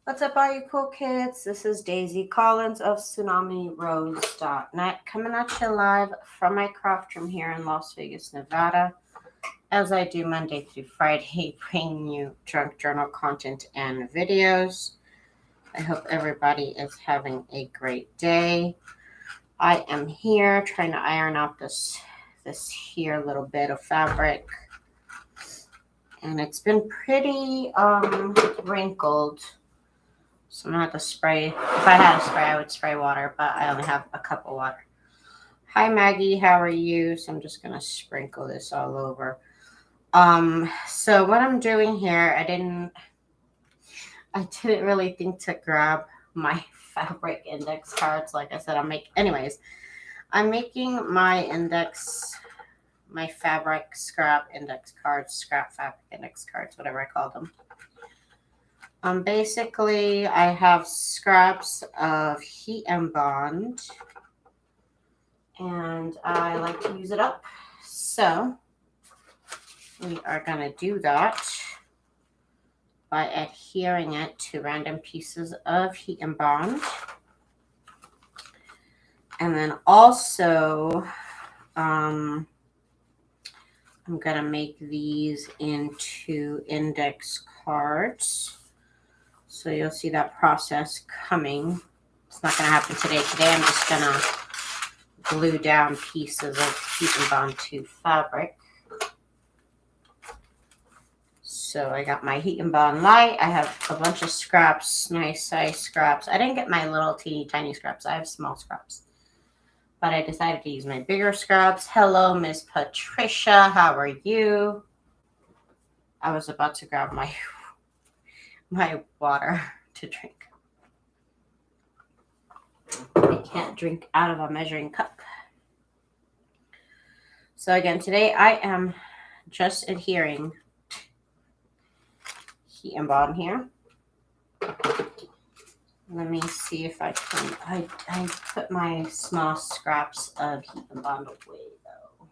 What's up, all you cool kids? This is Daisy Collins of TsunamiRose.net coming at you live from my craft room here in Las Vegas, Nevada, as I do Monday through Friday, bringing you junk journal content and videos. I hope everybody is having a great day. I am here trying to iron out this here little bit of fabric, and it's been pretty wrinkled. So I'm going to have to spray. If I had a spray, I would spray water, but I only have a cup of water. Hi, Maggie. How are you? So I'm just going to sprinkle this all over. So what I'm doing here, I didn't really think to grab my fabric index cards. Like I said, I'm making my fabric scrap index cards, scrap fabric index cards, whatever I call them. Basically, I have scraps of heat and bond, and I like to use it up. So we are going to do that by adhering it to random pieces of heat and bond. And then also, I'm going to make these into index cards. So you'll see that process coming. It's not going to happen today. Today I'm just going to glue down pieces of heat and bond to fabric. So I got my heat and bond light. I have a bunch of scraps, nice size scraps. I didn't get my little teeny tiny scraps. I have small scraps. But I decided to use my bigger scraps. Hello, Miss Patricia. How are you? I was about to grab my water to drink. I can't drink out of a measuring cup. So again, today I am just adhering heat and bond here. Let me see if I can. I put my small scraps of heat and bond away though.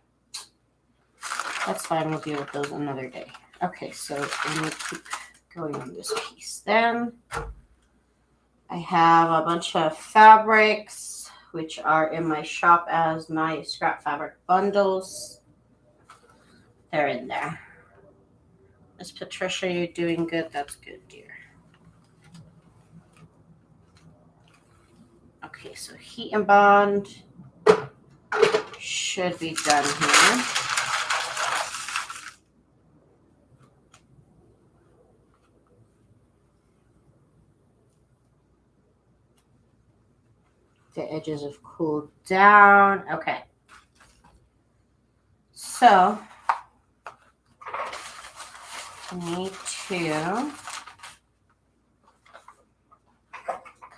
That's fine. We'll deal with those another day. Okay, so let me keep going on this piece. Then I have a bunch of fabrics which are in my shop as my scrap fabric bundles. They're in there. Miss Patricia, you're doing good. That's good, dear. Okay, so heat and bond should be done here. The edges have cooled down. Okay. So I need to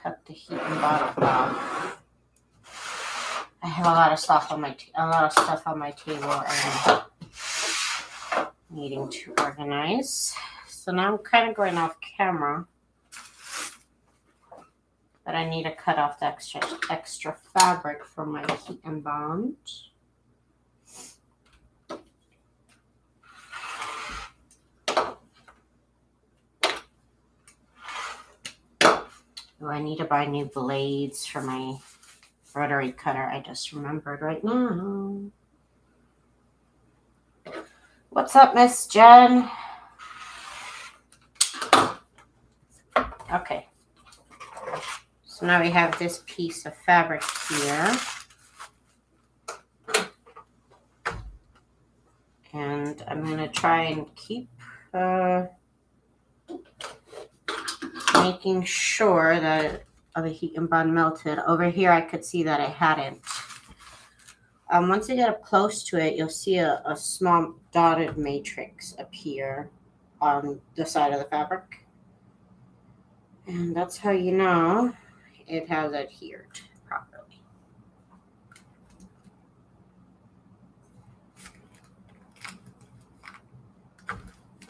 cut the heat and bond off. I have a lot of stuff on my table and needing to organize. So now I'm kind of going off camera. But I need to cut off the extra fabric from my heat and bond. Oh, I need to buy new blades for my rotary cutter. I just remembered right now. What's up, Miss Jen? Okay. So now we have this piece of fabric here. And I'm going to try and keep making sure that the heat and bond melted. Over here, I could see that I hadn't. Once you get up close to it, you'll see a small dotted matrix appear on the side of the fabric. And that's how you know it has adhered properly.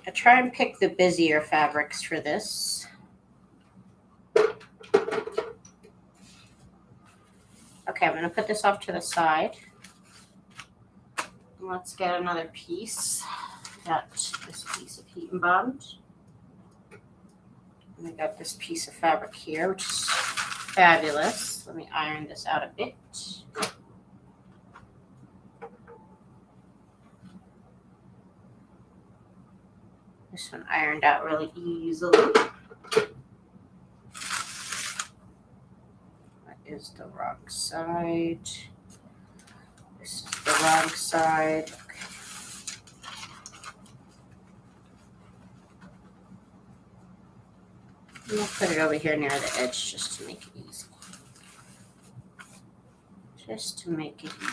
I try and pick the busier fabrics for this. Okay, I'm going to put this off to the side. Let's get another piece. Got this piece of heat and bond. And I got this piece of fabric here, which is fabulous. Let me iron this out a bit. This one ironed out really easily. That is the wrong side. This is the wrong side. Okay. I'm going to put it over here near the edge just to make it easy. Just to make it easy.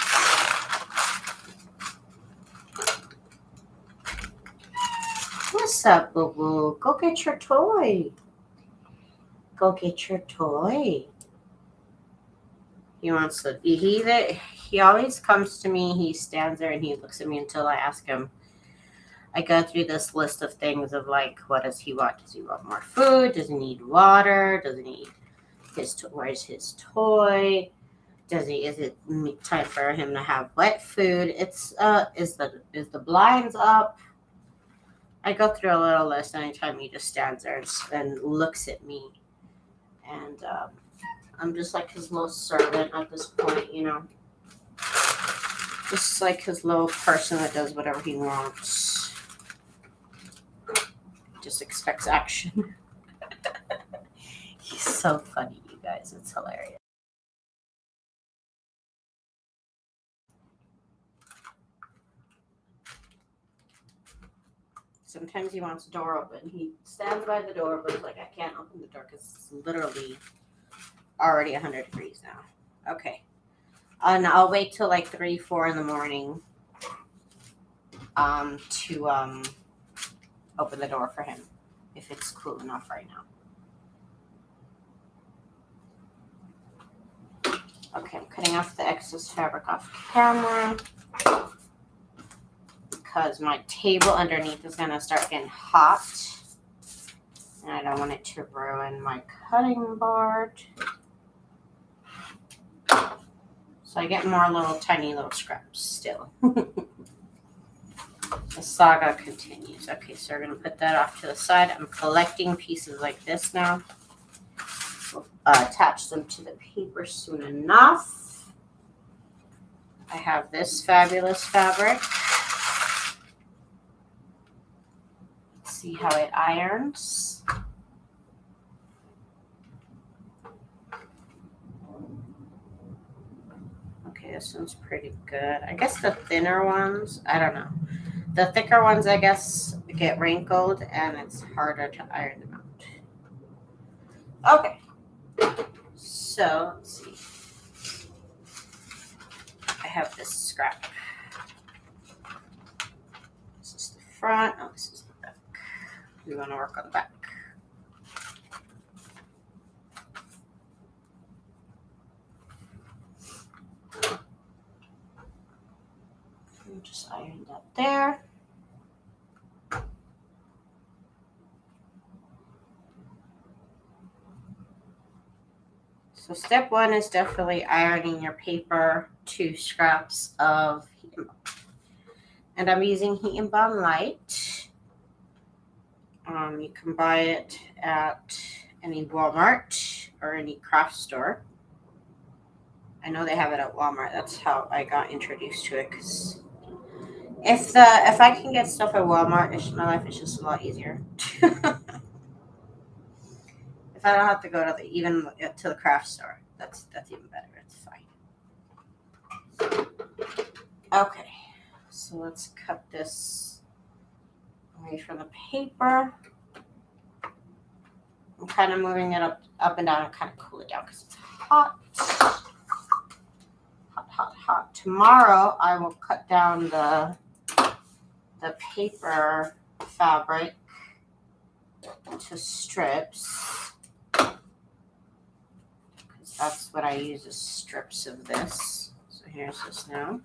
What's up, boo-boo? Go get your toy. Go get your toy. He wants to. He always comes to me. He stands there and he looks at me until I ask him. I go through this list of things of like, what does he want? Does he want more food? Does he need water? Does he need where's his toy? Is it time for him to have wet food? Is the blinds up? I go through a little list anytime he just stands there and looks at me. And I'm just like his little servant at this point, you know. Just like his little person that does whatever he wants. Just expects action. He's so funny, you guys. It's hilarious. Sometimes he wants the door open. He stands by the door, but he's like, I can't open the door because it's literally already 100 degrees now. Okay. And I'll wait till like 3, 4 in the morning to open the door for him if it's cool enough right now. Okay, I'm cutting off the excess fabric off camera because my table underneath is going to start getting hot and I don't want it to ruin my cutting board. So I get more tiny little scraps still. The saga continues. Okay, so we're going to put that off to the side. I'm collecting pieces like this now. We'll attach them to the paper soon enough. I have this fabulous fabric. Let's see how it irons. Okay, this one's pretty good. I guess the thinner ones, I don't know. The thicker ones, I guess, get wrinkled and it's harder to iron them out. Okay. So, let's see. I have this scrap. This is the front. Oh, this is the back. We want to work on the back. Just iron that there. So step 1 is definitely ironing your paper to scraps of heat and balm. And I'm using Heat and Balm Light. You can buy it at any Walmart or any craft store. I know they have it at Walmart. That's how I got introduced to it. Because if I can get stuff at Walmart, my life is just a lot easier. If I don't have to go to the craft store, that's even better. It's fine. Okay, so let's cut this away from the paper. I'm kind of moving it up and down and kind of cool it down because it's hot. Hot. Tomorrow I will cut down the paper fabric to strips. That's what I use, is strips of this. So here's this now.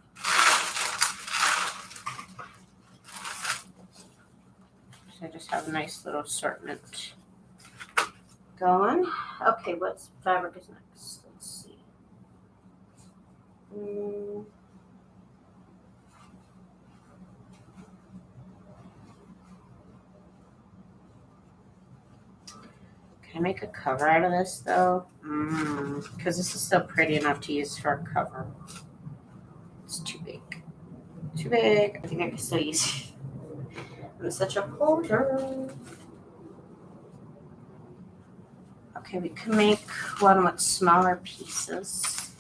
So I just have a nice little assortment going. Okay, what fabric is next? Let's see. Can I make a cover out of this though? Because this is still pretty enough to use for a cover. It's too big. Too big. I think I can still use it. I'm such a hoarder. Okay, we can make one with smaller pieces.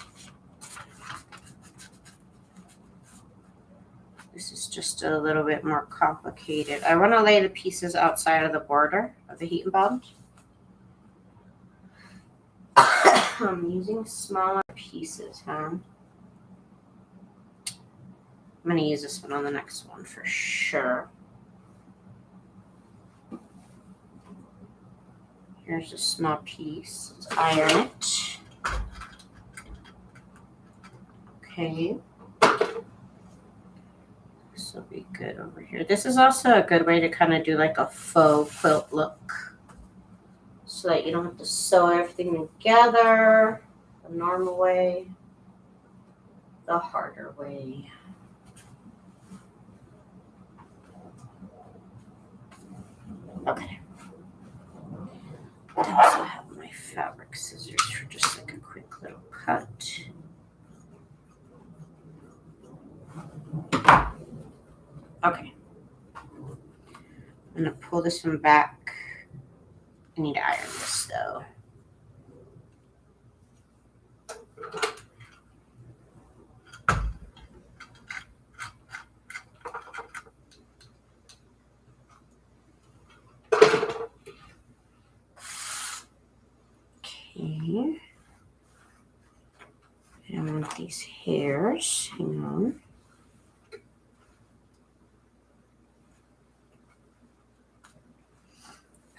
This is just a little bit more complicated. I want to lay the pieces outside of the border of the heat and bond. I'm using smaller pieces, huh? I'm going to use this one on the next one for sure. Here's a small piece. Let's iron it. Okay. This will be good over here. This is also a good way to kind of do like a faux quilt look, so that you don't have to sew everything together the normal way, the harder way. Okay. I also have my fabric scissors for just like a quick little cut. Okay. I'm going to pull this one back. I need to iron this though. Okay. I want these hairs. Hang on.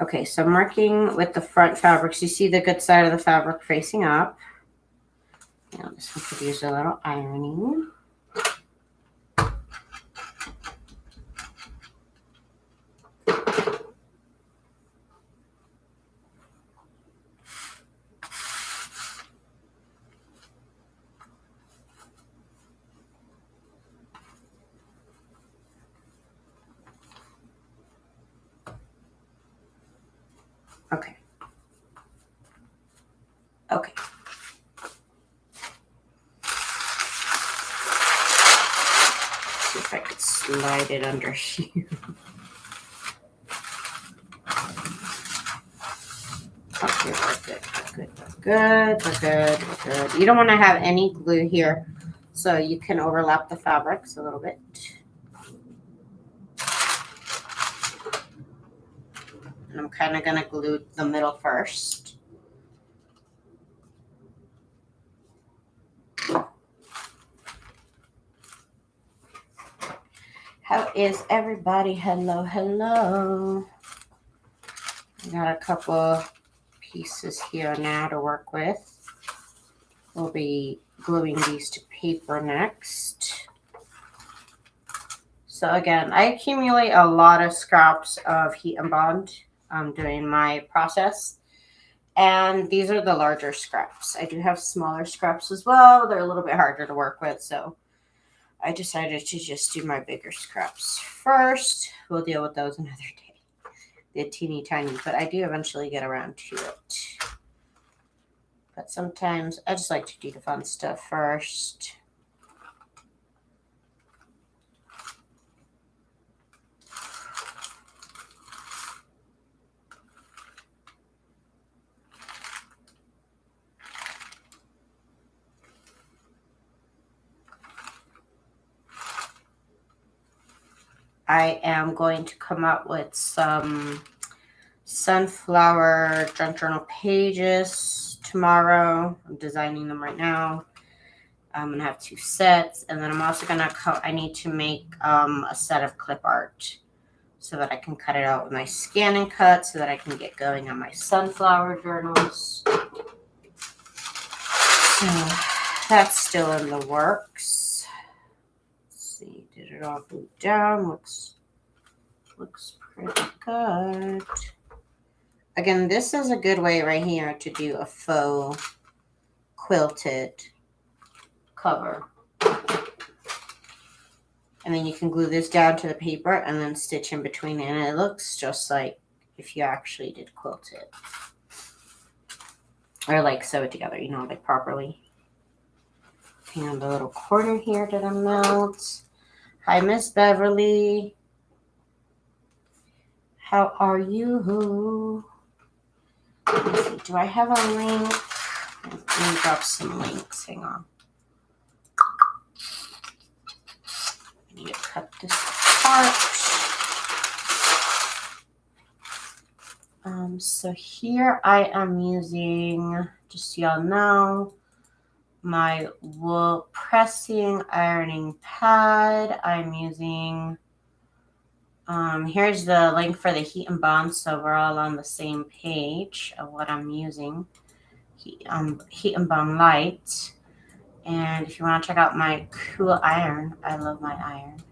Okay, so I'm working with the front fabrics. You see the good side of the fabric facing up. Now this one could use a little ironing. Okay. Okay. See if I could slide it under here. Okay, we're good. You don't want to have any glue here, so you can overlap the fabrics a little bit. And I'm kind of going to glue the middle first. How is everybody? Hello, hello. I got a couple pieces here now to work with. We'll be gluing these to paper next. So again, I accumulate a lot of scraps of heat and bond during my process. And these are the larger scraps. I do have smaller scraps as well. They're a little bit harder to work with, so I decided to just do my bigger scraps first. We'll deal with those another day. They're teeny tiny, but I do eventually get around to it. But sometimes I just like to do the fun stuff first. I am going to come up with some sunflower junk journal pages tomorrow. I'm designing them right now. I'm going to have 2 sets. And then I'm also going to, I need to make a set of clip art so that I can cut it out with my scan and cut so that I can get going on my sunflower journals. So that's still in the works. See, did it all glue down? Looks pretty good. Again, this is a good way right here to do a faux quilted cover. And then you can glue this down to the paper and then stitch in between it, and it looks just like if you actually did quilt it. or like sew it together, you know, like properly. And the little corner here didn't melt. Hi, Miss Beverly. How are you? Let's see, do I have a link? Let me drop some links. Hang on. I need to cut this apart. So here I am using, just so y'all know, my wool pressing ironing pad. I'm using, here's the link for the Heat and Bond, so we're all on the same page of what I'm using. Heat and Bond Light. And if you want to check out my cool iron, I love my iron.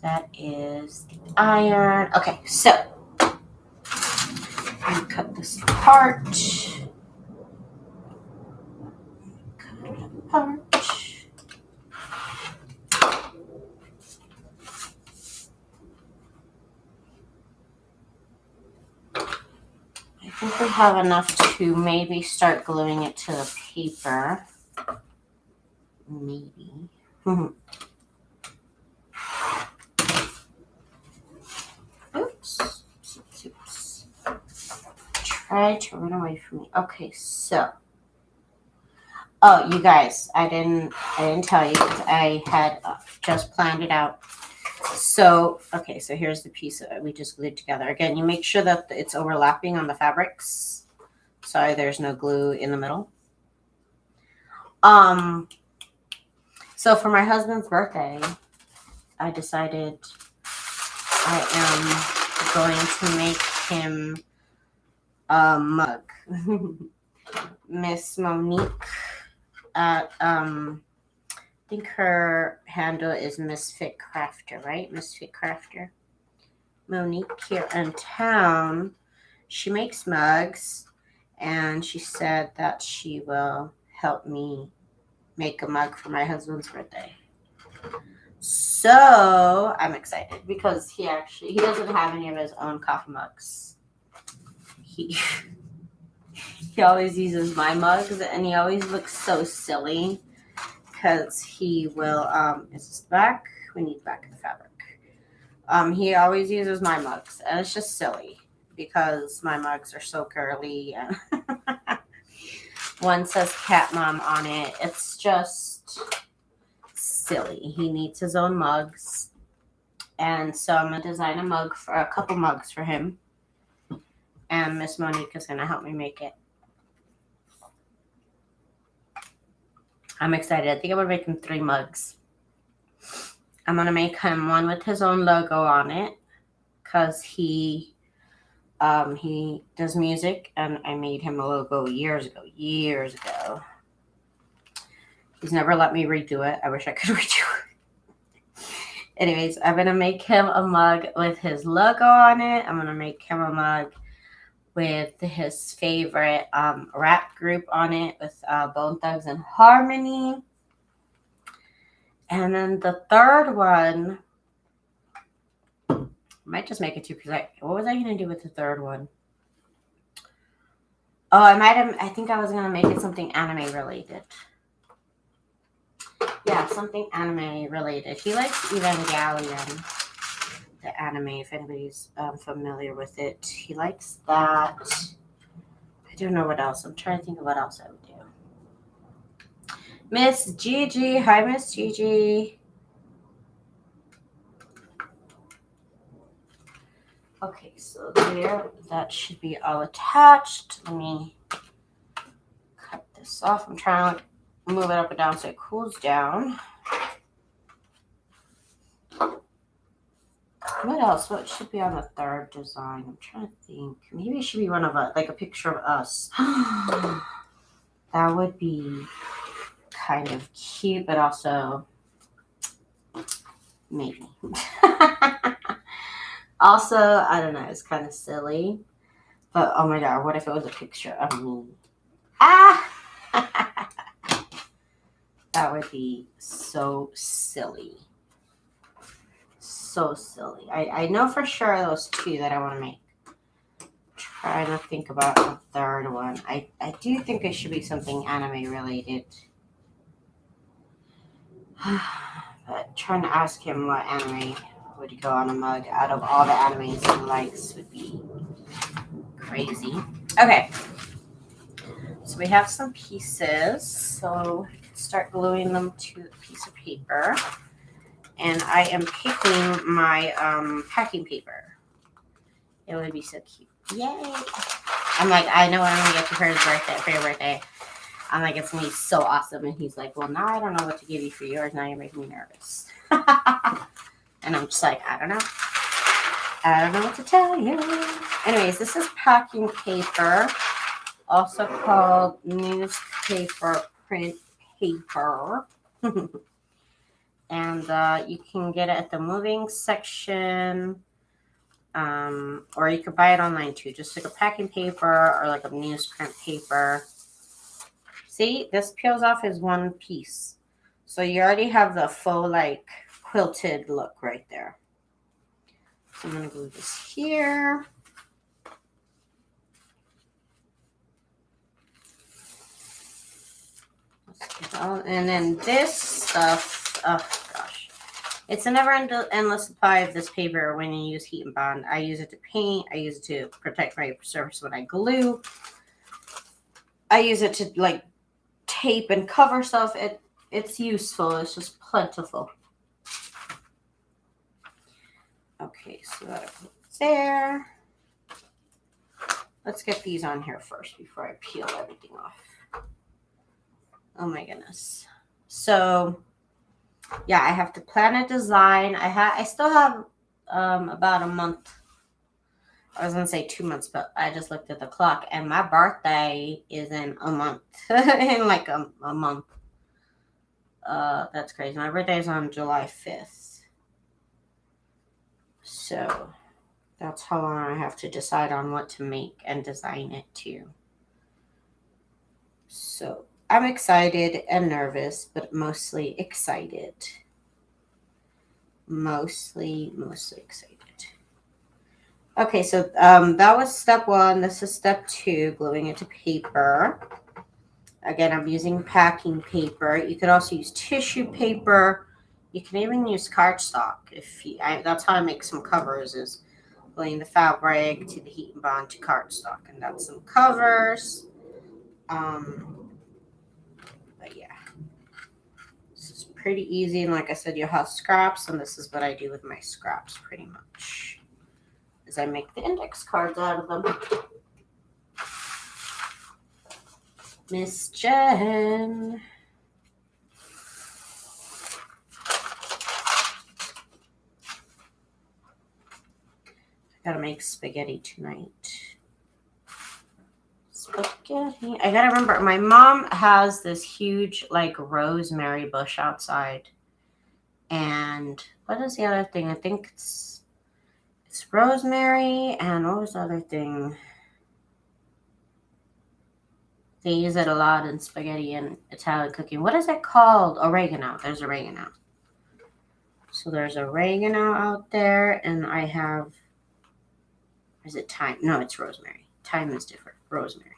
That is the iron. Okay, so I'm gonna cut this apart. Cut it apart. I think we have enough to maybe start gluing it to the paper. Maybe. Oops. Oops. Try to run away from me. Okay, so. Oh, you guys, I didn't tell you because I had just planned it out. So, okay, so here's the piece that we just glued together. Again, you make sure that it's overlapping on the fabrics. Sorry, there's no glue in the middle. So for my husband's birthday, I decided I am going to make him a mug. Miss Monique at I think her handle is Misfit Crafter, right? Misfit Crafter. Monique here in town. She makes mugs, and she said that she will help me make a mug for my husband's birthday. So I'm excited because he doesn't have any of his own coffee mugs. He always uses my mugs, and he always looks so silly because he will is this back? We need back in the fabric. He always uses my mugs, and it's just silly because my mugs are so curly, and one says Cat Mom on it. It's just silly. He needs his own mugs, and so I'm gonna design a couple mugs for him, and Miss Monique is gonna help me make it. I'm excited. I think I'm gonna make him 3 mugs. I'm gonna make him one with his own logo on it because he does music, and I made him a logo years ago. He's never let me redo it. I wish I could redo it. Anyways, I'm gonna make him a mug with his logo on it. I'm gonna make him a mug with his favorite rap group on it, with Bone Thugs and Harmony. And then the third one, I might just make it 2 because what was I going to do with the third one? Oh, I think I was going to make it something anime related. Yeah, something anime related. He likes Evangelion, the anime, if anybody's familiar with it. He likes that. I don't know what else. I'm trying to think of what else I would do. Miss Gigi. Hi, Miss Gigi. Okay, so there, that should be all attached. Let me cut this off. I'm trying to move it up and down so it cools down. What else? What should be on the third design? I'm trying to think. Maybe it should be one of us, like a picture of us. That would be kind of cute, but also maybe. Also, I don't know, it's kind of silly. But oh my god, what if it was a picture of me? Ah! That would be so silly. So silly. I know for sure those 2 that I want to make. Trying to think about the third one. I do think it should be something anime related. But trying to ask him what anime would go on a mug out of all the animes he likes would be crazy. Okay. So we have some pieces. So start gluing them to a piece of paper. And I am picking my packing paper. It would be so cute. Yay! I'm like, I know what I'm gonna get you for your birthday. I'm like, it's gonna be so awesome. And he's like, well, now I don't know what to give you for yours. Now you're making me nervous. And I'm just like, I don't know. I don't know what to tell you. Anyways, this is packing paper, also called newspaper print paper. And you can get it at the moving section. Or you could buy it online too, just like a packing paper or like a newsprint paper. See, this peels off as one piece. So you already have the faux like quilted look right there. So I'm going to glue this here. And then this stuff, oh gosh. It's a never endless supply of this paper when you use heat and bond. I use it to paint. I use it to protect my surface when I glue. I use it to like tape and cover stuff. It's useful. It's just plentiful. Okay, so that'll put it there. Let's get these on here first before I peel everything off. Oh my goodness. So yeah, I have to plan a design. I still have about a month. I was gonna say 2 months, but I just looked at the clock and my birthday is in a month. In like a month. That's crazy. My birthday is on July 5th. So that's how long I have to decide on what to make and design it to. So I'm excited and nervous, but mostly excited. Mostly excited. Okay, so that was step 1. This is step 2, gluing it to paper. Again, I'm using packing paper. You could also use tissue paper. You can even use cardstock. That's how I make some covers, is gluing the fabric to the heat and bond to cardstock, and that's some covers. But yeah, this is pretty easy. And like I said, you'll have scraps, and this is what I do with my scraps pretty much, is I make the index cards out of them. Miss Jen. I gotta make spaghetti tonight. Spaghetti. I gotta remember, my mom has this huge like rosemary bush outside. And what is the other thing? I think it's rosemary, and what was the other thing? They use it a lot in spaghetti and Italian cooking. What is it called? Oregano. There's oregano. So there's oregano out there, and I have, is it thyme? No, it's rosemary. Thyme is different. Rosemary.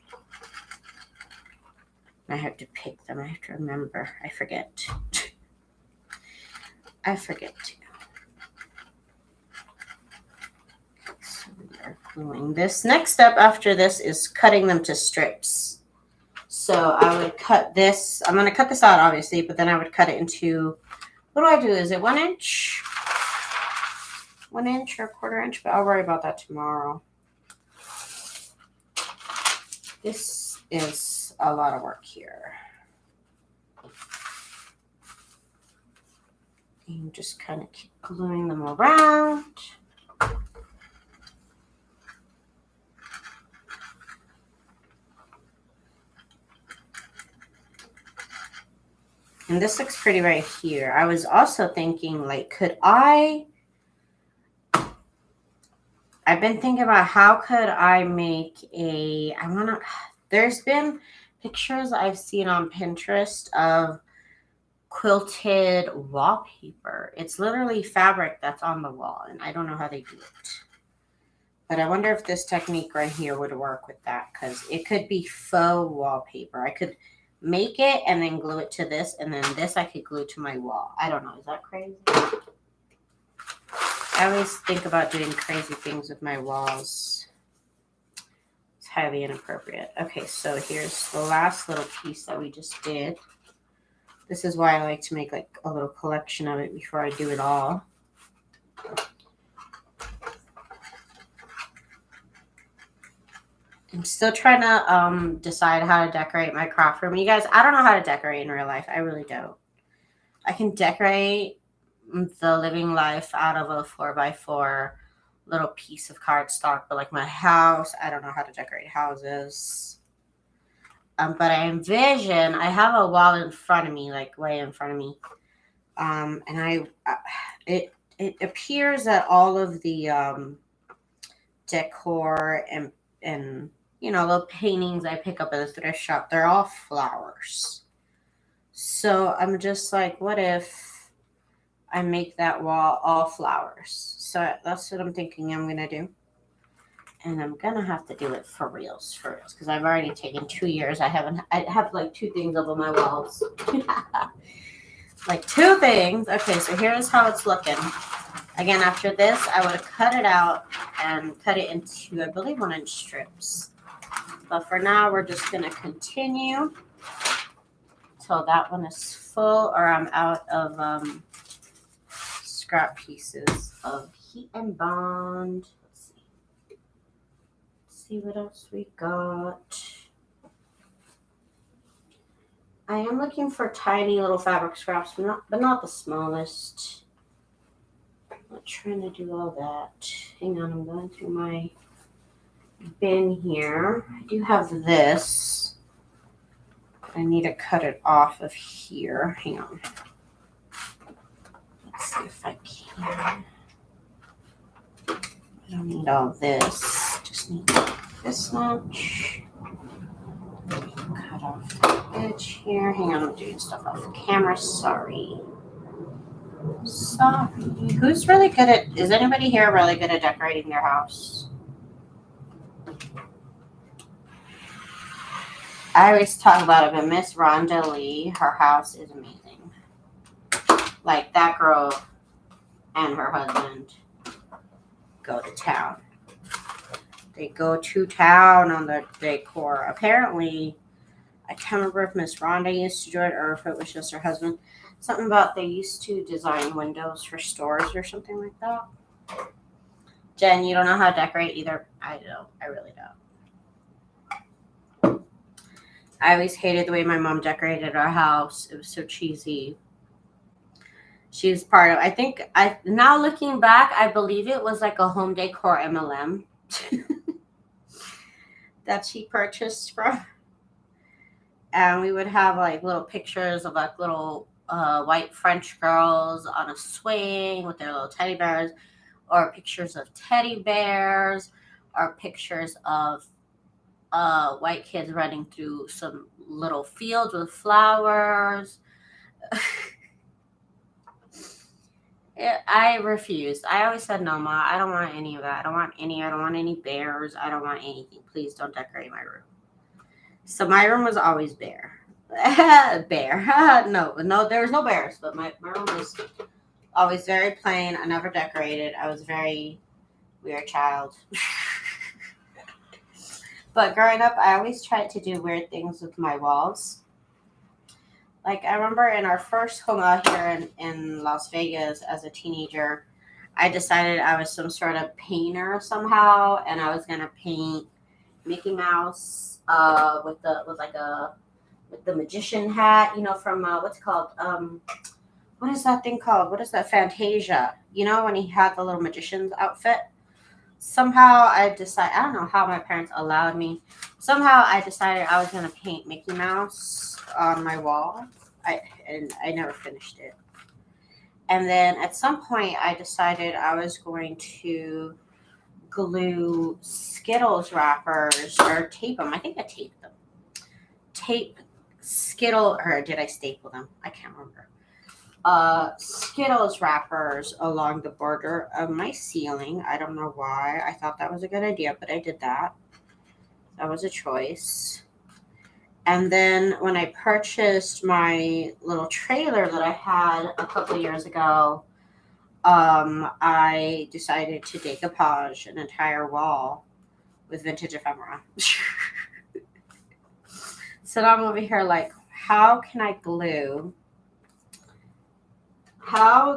I have to pick them. I have to remember. I forget. I forget too. So we are gluing this. Next step after this is cutting them to strips. So I would cut this. I'm going to cut this out, obviously, but then I would cut it into, what do I do? Is it 1 inch? 1 inch or 1/4 inch? But I'll worry about that tomorrow. This is a lot of work here. And just kind of keep gluing them around. And this looks pretty right here. I was also thinking, like, I've been thinking about how could I make there's been pictures I've seen on Pinterest of quilted wallpaper. It's literally fabric that's on the wall, and I don't know how they do it. But I wonder if this technique right here would work with that, because it could be faux wallpaper. I could make it and then glue it to this, and then this I could glue to my wall. I don't know. Is that crazy? I always think about doing crazy things with my walls. It's highly inappropriate. Okay, so here's the last little piece that we just did. This is why I like to make like a little collection of it before I do it all. I'm still trying to decide how to decorate my craft room. You guys, I don't know how to decorate in real life. I really don't. I can decorate the living life out of a 4x4 little piece of cardstock, but like my house, I don't know how to decorate houses. But I envision, I have a wall in front of me, like way in front of me. And it appears that all of the decor and you know, little paintings I pick up at the thrift shop, they're all flowers. So I'm just like, what if I make that wall all flowers? So that's what I'm thinking I'm gonna do. And I'm gonna have to do it for reals, because I've already taken 2 years. I have like 2 things up on my walls. Like 2 things. Okay, so here's how it's looking. Again, after this, I would have cut it out and cut it into, I believe, 1-inch strips. But for now, we're just going to continue till that one is full, or I'm out of scrap pieces of heat and bond. Let's see what else we got. I am looking for tiny little fabric scraps, but not the smallest. I'm not trying to do all that. Hang on, I'm going through my bin here. I do have this. I need to cut it off of here. Hang on. Let's see if I can. I don't need all this. Just need this much. Cut off the edge here. Hang on, I'm doing stuff off camera. Sorry. Who's really good at, is anybody here really good at decorating their house? I always talk about it, but Miss Rhonda Lee, her house is amazing. Like, that girl and her husband go to town. They go to town on the decor. Apparently, I can't remember if Miss Rhonda used to do it or if it was just her husband. Something about they used to design windows for stores or something like that. Jen, you don't know how to decorate either? I don't. I really don't. I always hated the way my mom decorated our house. It was so cheesy. She was part of, now looking back, I believe it was like a home decor MLM that she purchased from. And we would have like little pictures of like little white French girls on a swing with their little teddy bears, or pictures of teddy bears, or pictures of white kids running through some little fields with flowers. I refused. I always said, no, Ma, I don't want any of that. I don't want any bears. I don't want anything. Please don't decorate my room. So my room was always bare. Bear. No, there was no bears, but my room was always very plain. I never decorated. I was a very weird child. But growing up, I always tried to do weird things with my walls. Like, I remember in our first home out here in Las Vegas as a teenager, I decided I was some sort of painter somehow, and I was going to paint Mickey Mouse with the magician hat, you know, from what's it called? What is that thing called? What is that? Fantasia. You know, when he had the little magician's outfit. Somehow I decided, I don't know how my parents allowed me. Somehow I decided I was going to paint Mickey Mouse on my wall. And I never finished it. And then at some point I decided I was going to glue Skittles wrappers or tape them. I think I taped them. Tape Skittle, or did I staple them? I can't remember. Skittles wrappers along the border of my ceiling. I don't know why. I thought that was a good idea, but I did that. That was a choice. And then when I purchased my little trailer that I had a couple of years ago, I decided to decoupage an entire wall with vintage ephemera. So now I'm over here like, how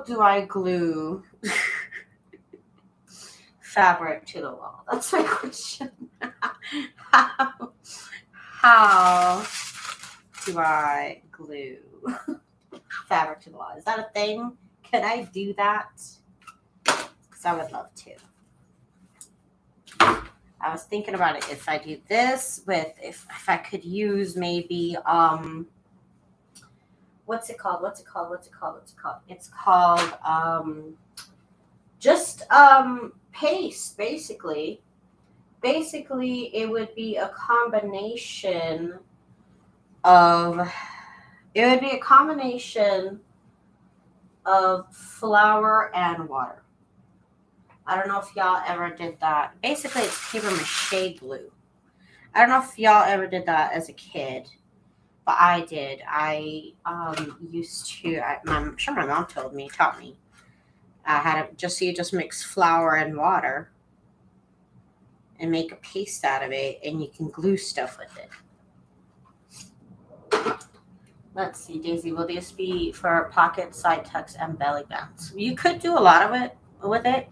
do I glue fabric to the wall? That's my question. How do I glue fabric to the wall? Is that a thing? Can I do that? Because I would love to. I was thinking about it. If I do this with, if I could use maybe, what's it called? It's called, just, paste, basically. Basically, it would be a combination of flour and water. I don't know if y'all ever did that. Basically, it's paper mache glue. I don't know if y'all ever did that as a kid, but I did. I used to. I'm sure my mom taught me. How to just mix flour and water and make a paste out of it, and you can glue stuff with it. Let's see, Daisy. Will this be for pockets, side tucks, and belly bands? You could do a lot of it with it.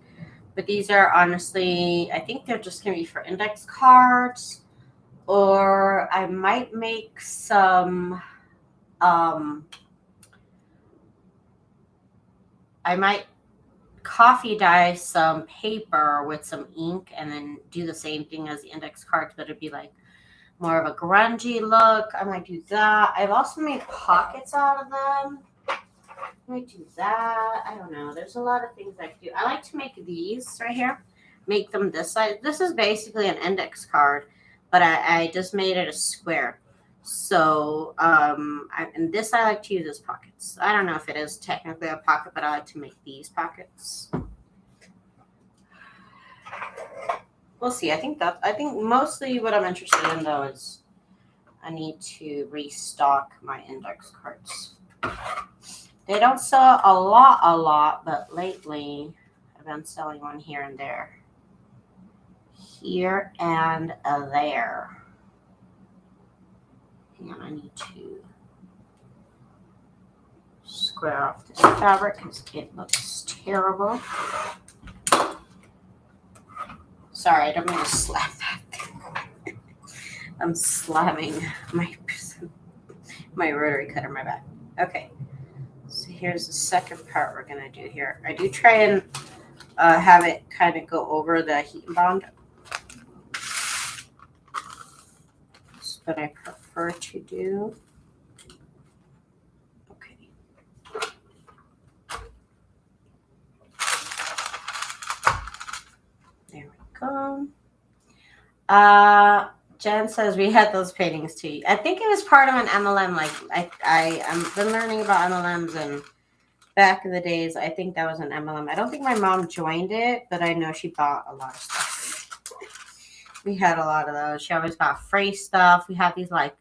But these are honestly, I think they're just going to be for index cards, or I might make some, I might coffee dye some paper with some ink and then do the same thing as the index cards, but it'd be like more of a grungy look. I might do that. I've also made pockets out of them. I might do that. I don't know. There's a lot of things I can do. I like to make these right here. Make them this size. This is basically an index card, but I just made it a square. So, and this I like to use as pockets. I don't know if it is technically a pocket, but I like to make these pockets. We'll see. I think mostly what I'm interested in though is I need to restock my index cards. They don't sell a lot, but lately I've been selling one here and there. Here and there. Hang on, I need to square off this fabric because it looks terrible. Sorry, I don't mean to slap that thing. I'm slamming my rotary cutter in my back. Okay. So here's the second part we're going to do here. I do try and have it kind of go over the heat and bond. That's what I prefer to do. Okay. There we go. Jen says we had those paintings too. I think it was part of an MLM. Like I've been learning about MLMs, and back in the days, I think that was an MLM. I don't think my mom joined it, but I know she bought a lot of stuff. We had a lot of those. She always got free stuff. We had these like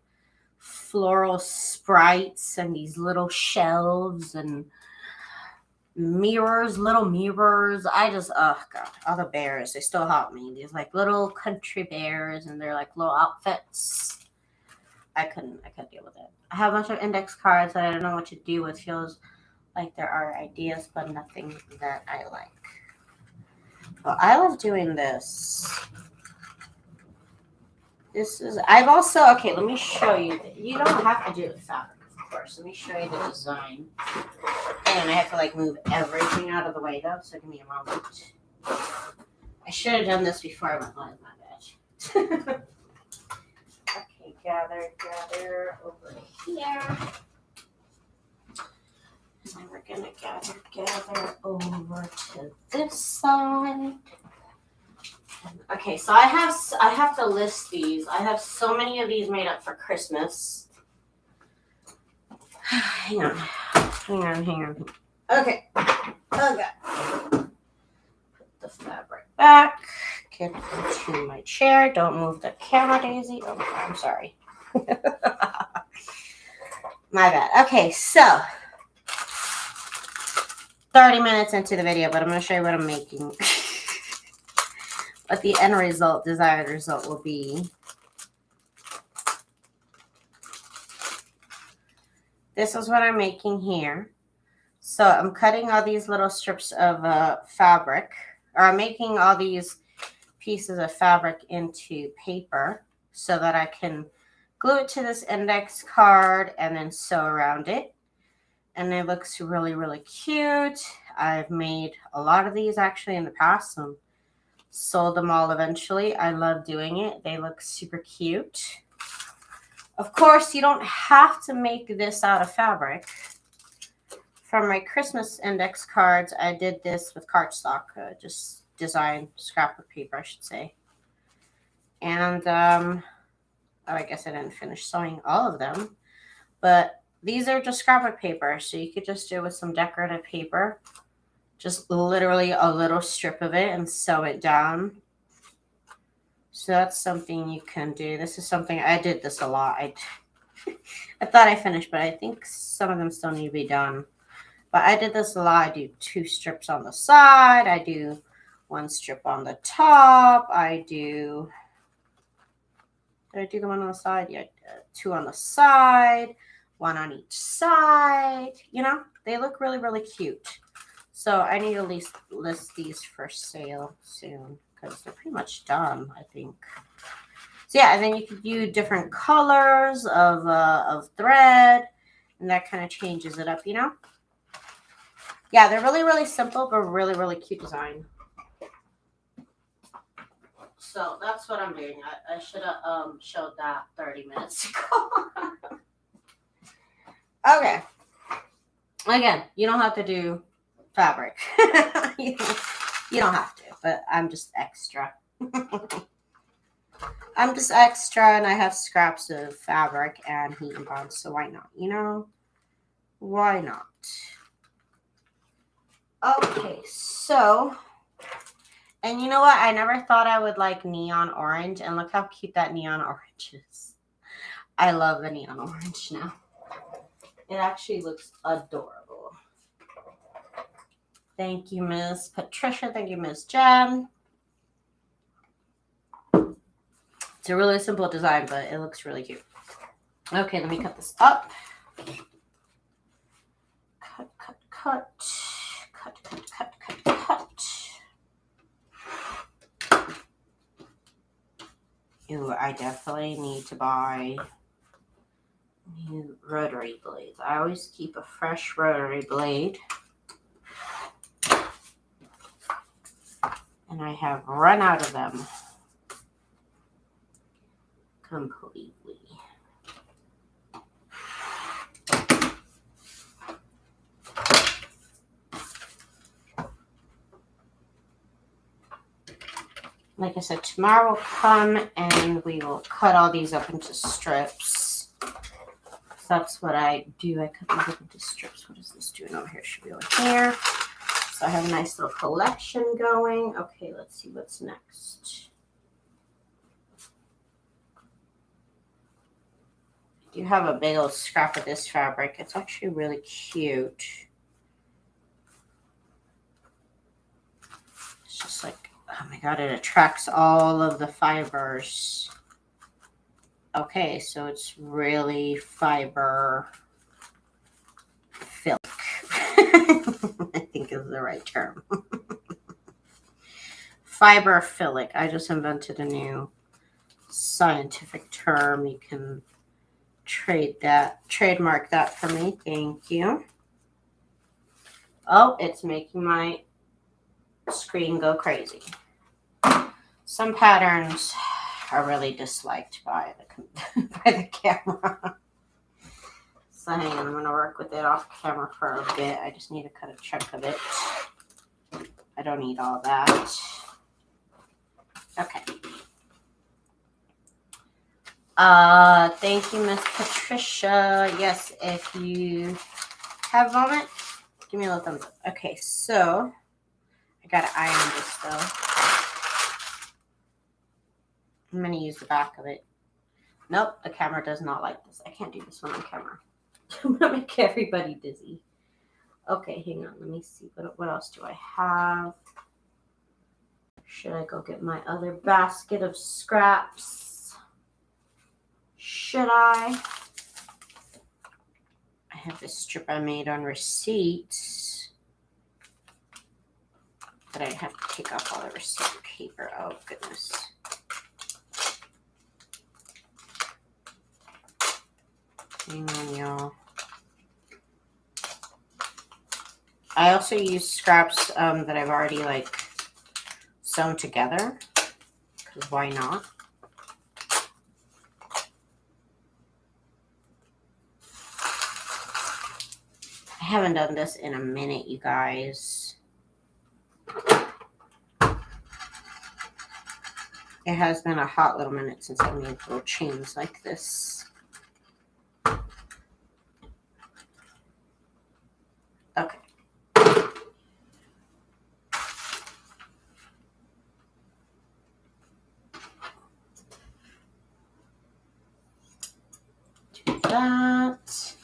floral sprites and these little shelves and little mirrors. Oh God, all the bears, they still haunt me. These like little country bears, and they're like little outfits. I couldn't deal with it. I have a bunch of index cards that I don't know what to do with. Feels like there are ideas, but nothing that I like. Well, I love doing this. Okay, let me show you. You don't have to do it with fabric, of course. Let me show you the design. And I have to like move everything out of the way though, so give me a moment. I should have done this before I went live, my bad. Okay, gather over here. And we're gonna gather over to this side. Okay, so I have to list these. I have so many of these made up for Christmas. Hang on. Hang on. Okay. Okay. Put the fabric back. Get into my chair. Don't move the camera, Daisy. Oh, I'm sorry. My bad. Okay, so 30 minutes into the video, but I'm going to show you what I'm making. What the end result, desired result will be. This is what I'm making here. So I'm cutting all these little strips of fabric, or I'm making all these pieces of fabric into paper so that I can glue it to this index card and then sew around it. And it looks really, really cute. I've made a lot of these actually in the past and sold them all eventually. I love doing it. They look super cute. Of course, you don't have to make this out of fabric. For my Christmas index cards, I did this with cardstock, just design scrapbook paper, I should say. And, oh, I guess I didn't finish sewing all of them. But these are just scrapbook paper, so you could just do it with some decorative paper. Just literally a little strip of it and sew it down. So that's something you can do. This is something, I did this a lot. I thought I finished, but I think some of them still need to be done. But I did this a lot. I do 2 strips on the side. I do 1 strip on the top. Did I do the one on the side? Yeah, 2 on the side, 1 on each side. You know, they look really, really cute. So I need to list these for sale soon because they're pretty much done, I think. So yeah, and then you could do different colors of thread, and that kind of changes it up, you know? Yeah, they're really, really simple, but really, really cute design. So that's what I'm doing. I should have showed that 30 minutes ago. Okay. Again, you don't have to do fabric. you don't have to, but I'm just extra. I'm just extra, and I have scraps of fabric and heat and bond, so why not? You know? Why not? Okay, so, and you know what? I never thought I would like neon orange, and look how cute that neon orange is. I love the neon orange now. It actually looks adorable. Thank you, Miss Patricia. Thank you, Miss Jen. It's a really simple design, but it looks really cute. Okay, let me cut this up. Cut, cut, cut. Cut, cut, cut, cut, cut. Ooh, I definitely need to buy new rotary blades. I always keep a fresh rotary blade. And I have run out of them completely. Like I said, tomorrow will come and we will cut all these up into strips. So that's what I do. I cut these up into strips. What is this doing over here? Should be over here. So I have a nice little collection going. Okay, let's see what's next. I do have a big old scrap of this fabric. It's actually really cute. It's just like, oh my God, it attracts all of the fibers. Okay, so it's really fiber filk. I think is the right term. Fiberphilic. I just invented a new scientific term. You can trademark that for me. Thank you. Oh, it's making my screen go crazy. Some patterns are really disliked by the camera. So hang on, I'm going to work with it off camera for a bit. I just need to cut a chunk of it. I don't need all that. Okay. Thank you, Miss Patricia. Yes, if you have vomit? Give me a little thumbs up. Okay, so I gotta iron this though. I'm gonna use the back of it. Nope, the camera does not like this. I can't do this one on camera. I'm gonna make everybody dizzy. Okay, hang on. Let me see. What else do I have? Should I go get my other basket of scraps? Should I? I have this strip I made on receipt. But I have to take off all the receipt paper. Oh, goodness. Hang on, y'all. I also use scraps that I've already, like, sewn together. Because why not? I haven't done this in a minute, you guys. It has been a hot little minute since I made little chains like this. Okay. Do that.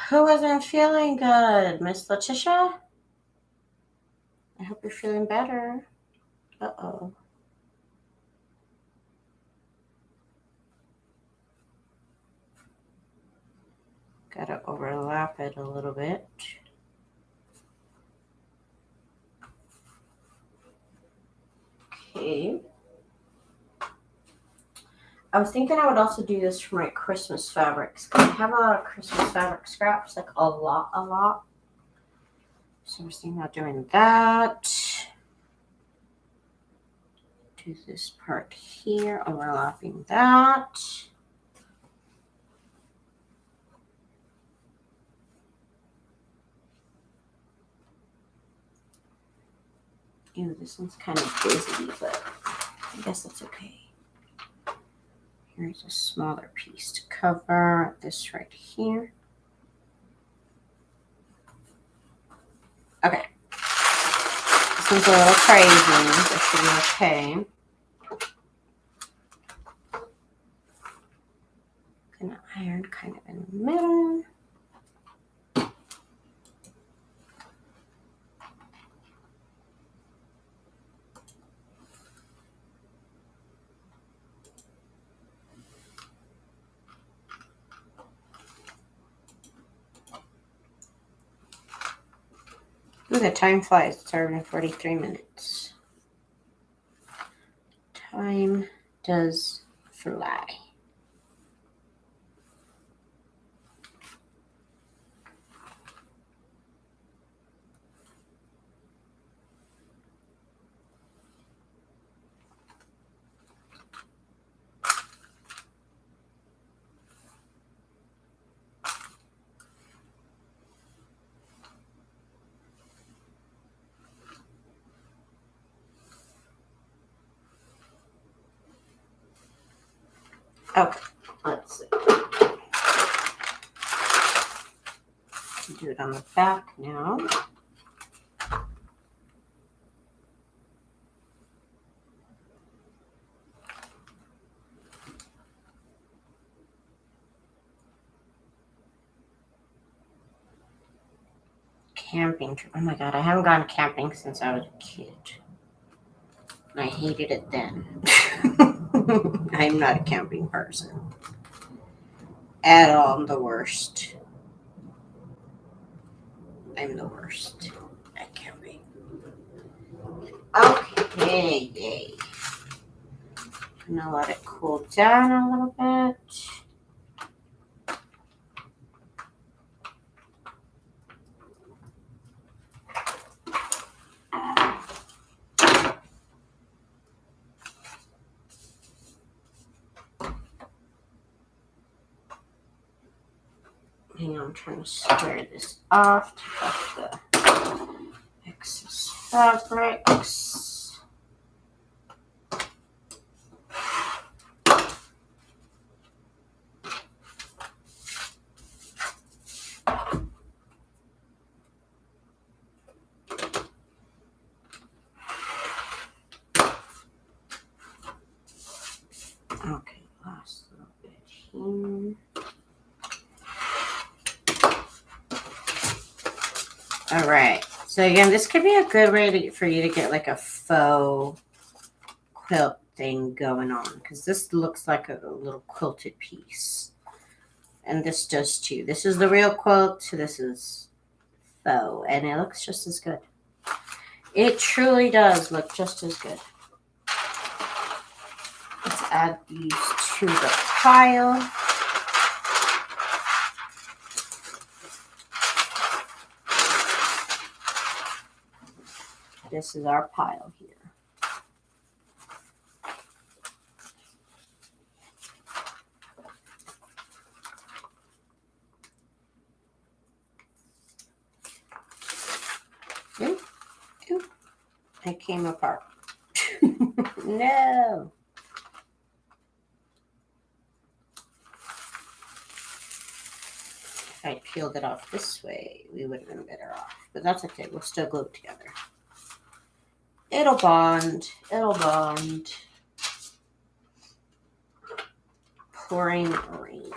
Who wasn't feeling good? Miss Letitia? I hope you're feeling better. Uh-oh. Gotta overlap it a little bit. Okay. I was thinking I would also do this for my Christmas fabrics. I have a lot of Christmas fabric scraps, like a lot. So I was thinking about doing that. Do this part here, overlapping that. Ew, this one's kind of busy, but I guess that's okay. Here's a smaller piece to cover this right here. Okay. This one's a little crazy, but should be okay. Gonna iron kind of in the middle. Ooh, the time flies. It's already 43 minutes. Time does fly. Okay, let's see. Do it on the back now. Camping trip. Oh my god, I haven't gone camping since I was a kid. And I hated it then. I'm not a camping person. At all. I'm the worst. I'm the worst at camping. Okay, yay. I'm gonna let it cool down a little bit. Hang on, I'm trying to square this off. Take off the excess fabrics. Okay, last little bit here. All right. So again, this could be a good way for you to get like a faux quilt thing going on, because this looks like a little quilted piece. And this does too. This is the real quilt. This is faux. And it looks just as good. It truly does look just as good. Let's add these to the pile. This is our pile here. Ooh, ooh. It came apart. No. If I peeled it off this way, we would have been better off. But that's okay. We'll still glue it together. It'll bond. It'll bond. Pouring rain.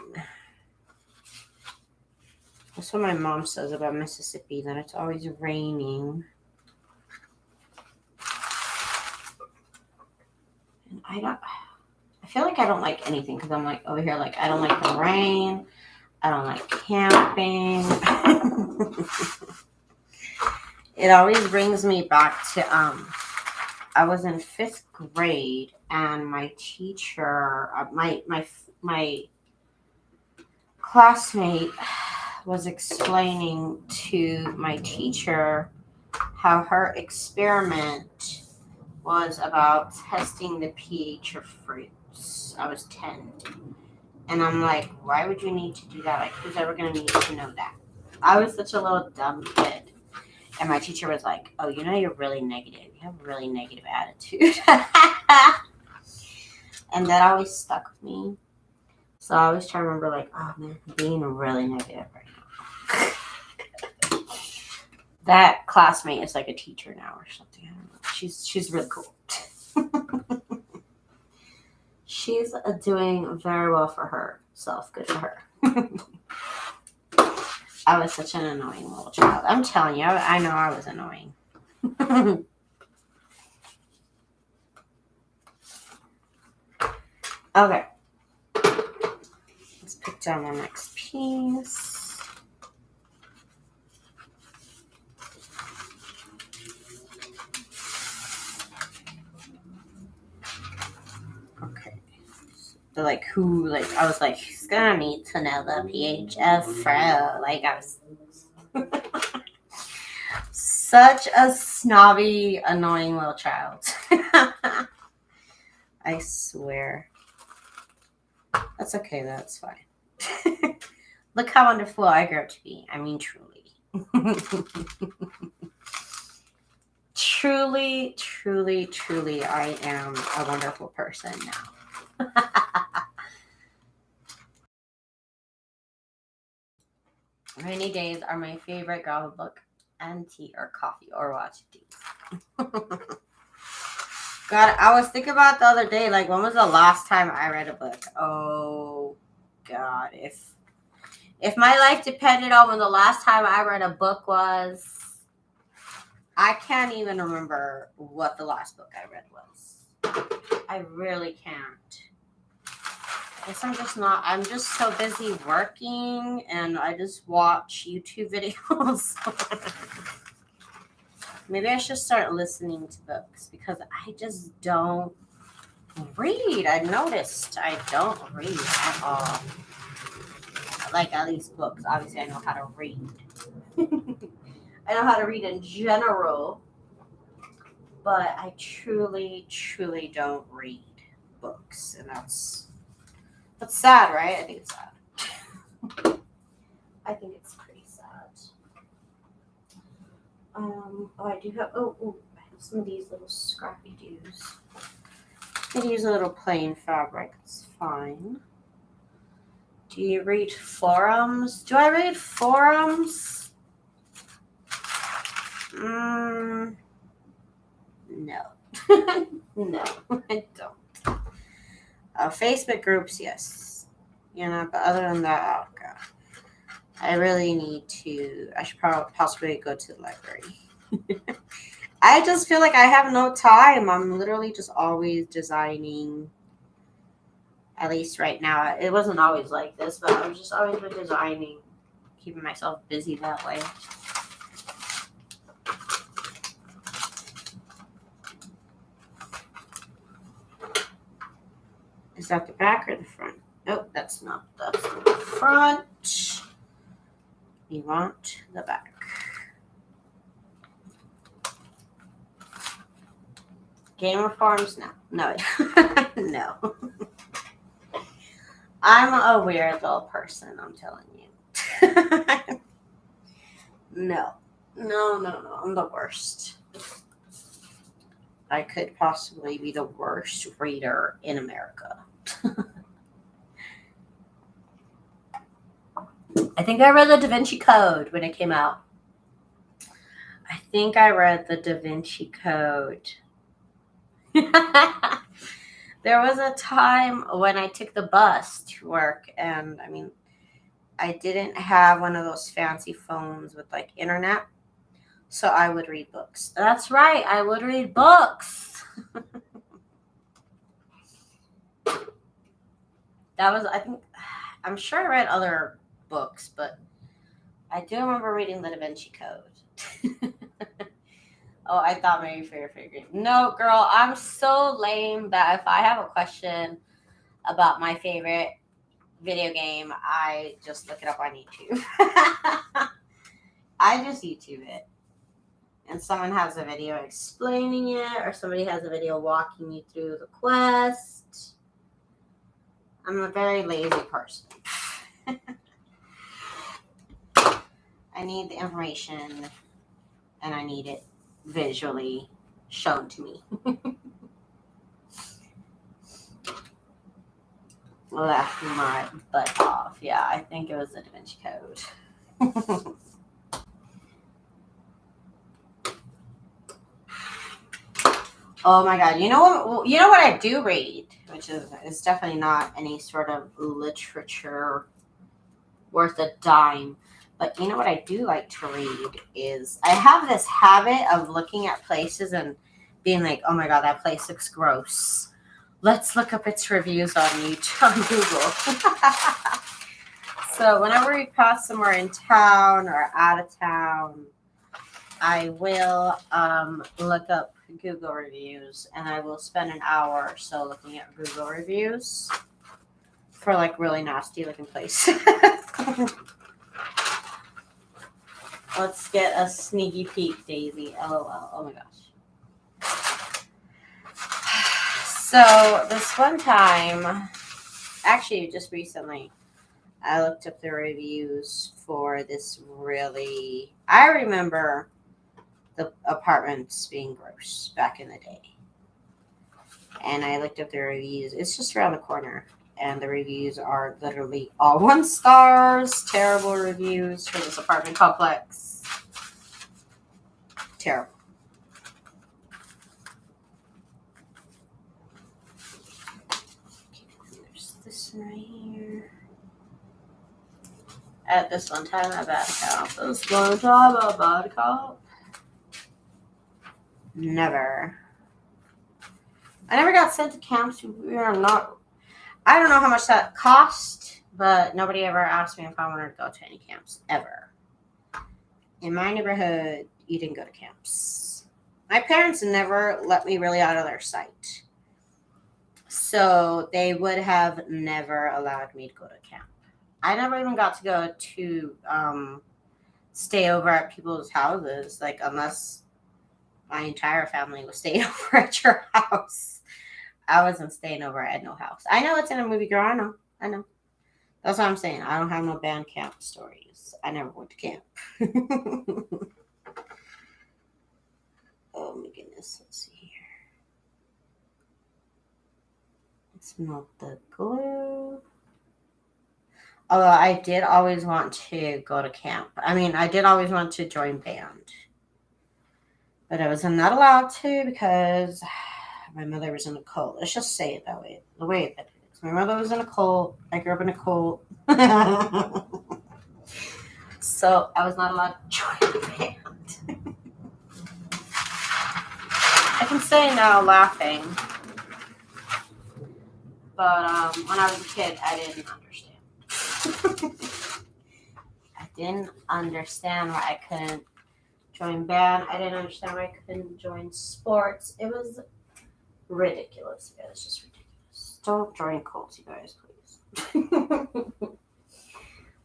That's what my mom says about Mississippi, that it's always raining. And I feel like I don't like anything, because I'm like over here, like I don't like the rain. I don't like camping. It always brings me back to I was in 5th grade, and my teacher, my classmate was explaining to my teacher how her experiment was about testing the pH of fruits. I was 10. And I'm like, why would you need to do that? Like, who's ever going to need to know that? I was such a little dumb kid. And my teacher was like, oh, you know, you're really negative. You have a really negative attitude. And that always stuck with me. So I always try to remember, like, oh, man, I'm being really negative right now. That classmate is like a teacher now or something. I don't know. She's really cool. She's doing very well for herself. Good for her. I was such an annoying little child. I'm telling you, I know I was annoying. Okay. Let's put down the next piece. Okay. So like I was like, he's gonna need to know the pH of fruit. Like I was such a snobby, annoying little child. I swear. That's okay, that's fine. Look how wonderful I grew up to be. I mean, truly. Truly, truly, truly, I am a wonderful person now. Rainy days are my favorite. Grab a book and tea or coffee or watch TV. God, I was thinking about the other day, like, when was the last time I read a book? Oh, God. If my life depended on when the last time I read a book was, I can't even remember what the last book I read was. I really can't. I guess I'm just so busy working, and I just watch YouTube videos. Maybe I should start listening to books, because I just don't read. I noticed I don't read at all. Like, at least books. Obviously, I know how to read. I know how to read in general, but I truly, truly don't read books, and that's sad, right? I think it's sad. I think it's pretty sad. I do have, I have some of these little scrappy doos. I use a little plain fabric. It's fine. Do you read forums? Do I read forums? No. No, I don't. Facebook groups, yes. You know, but other than that, oh god. I really need to, I should probably possibly go to the library. I just feel like I have no time. I'm literally just always designing. At least right now. It wasn't always like this, but I've just always been designing, keeping myself busy that way. Is that the back or the front? Nope, that's not the front. You want the back. Game reforms? No. No. No. I'm a weird little person, I'm telling you. No. No. I'm the worst. I could possibly be the worst reader in America. I think I read the Da Vinci Code when it came out. I think I read the Da Vinci Code. There was a time when I took the bus to work, and I mean, I didn't have one of those fancy phones with like internet, so I would read books. That's right, I would read books. That was, I think, I'm sure I read other books, but I do remember reading the Da Vinci Code. Oh, I thought maybe for your favorite game. No, girl, I'm so lame that if I have a question about my favorite video game, I just look it up on YouTube. I just YouTube it. And someone has a video explaining it, or somebody has a video walking you through the quest. I'm a very lazy person. I need the information, and I need it visually shown to me. Laugh my butt off. Yeah, I think it was the Da Vinci Code. Oh my god! You know what? You know what I do read, which is definitely not any sort of literature worth a dime. But you know what I do like to read is I have this habit of looking at places and being like, oh my god, that place looks gross. Let's look up its reviews on YouTube, on Google. So whenever we pass somewhere in town or out of town, I will look up Google reviews, and I will spend an hour or so looking at Google reviews for like really nasty looking places. Let's get a sneaky peek, Daisy. LOL. Oh my gosh. So this one time, actually just recently, I looked up the reviews for this really, I remember the apartments being gross back in the day. And I looked up the reviews. It's just around the corner. And the reviews are literally all 1 stars. Terrible reviews for this apartment complex. Terrible. There's this right here. At this one time, I bad cop. This one time, I bad cop. Never. I never got sent to camps. We are not. I don't know how much that cost, but nobody ever asked me if I wanted to go to any camps ever. In my neighborhood, you didn't go to camps. My parents never let me really out of their sight, so they would have never allowed me to go to camp. I never even got to go to stay over at people's houses, like unless my entire family was staying over at your house. I wasn't staying over at no house. I know it's in a movie, girl. I know. That's what I'm saying. I don't have no band camp stories. I never went to camp. Oh my goodness. Let's see here. It's not the glue. Although I did always want to go to camp. I mean, I did always want to join band. But I was not allowed to because my mother was in a cult. Let's just say it that way. The way that it My mother was in a cult. I grew up in a cult. So I was not allowed to join the band. I can say now laughing, but when I was a kid, I didn't understand. I didn't understand why I couldn't join band. I didn't understand why I couldn't join sports. It was ridiculous. It was just ridiculous. Don't join cults, you guys, please.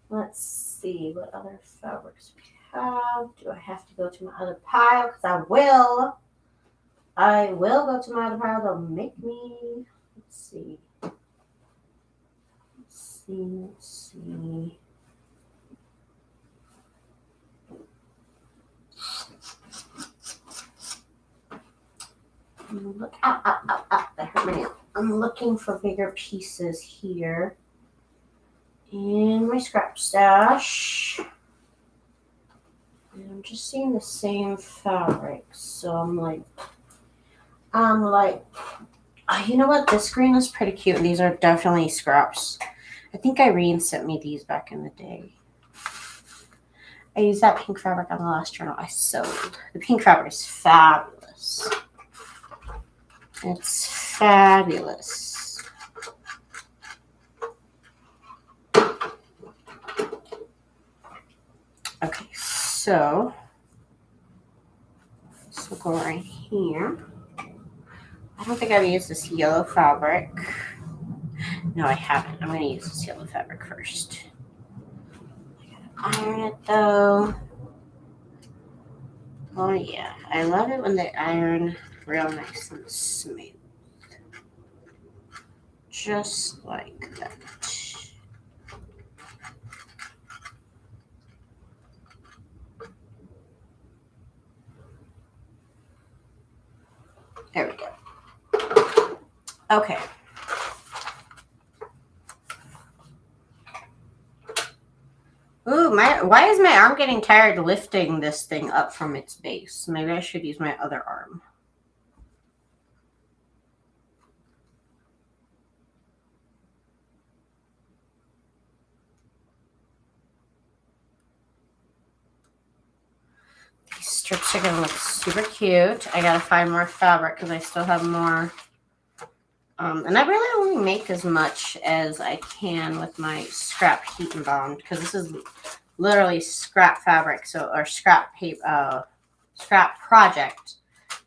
Let's see what other fabrics we have. Do I have to go to my other pile? Because I will. I will go to my other pile. They'll make me. Let's see. Let's see. Look, that hurt my nail. I'm looking for bigger pieces here in my scrap stash. And I'm just seeing the same fabric. So I'm like, you know what? This green is pretty cute. These are definitely scraps. I think Irene sent me these back in the day. I used that pink fabric on the last journal I sewed. The pink fabric is fabulous. It's fabulous. Okay, so this will go right here. I don't think I've used this yellow fabric. No, I haven't. I'm going to use this yellow fabric first. I gotta iron it though. Oh yeah, I love it when they iron real nice and smooth. Just like that. There we go. Okay. Ooh, why is my arm getting tired lifting this thing up from its base? Maybe I should use my other arm. These strips are gonna look super cute. I gotta find more fabric because I still have more. And I really only make as much as I can with my scrap heat and bond because this is literally scrap fabric, so or scrap paper, scrap project.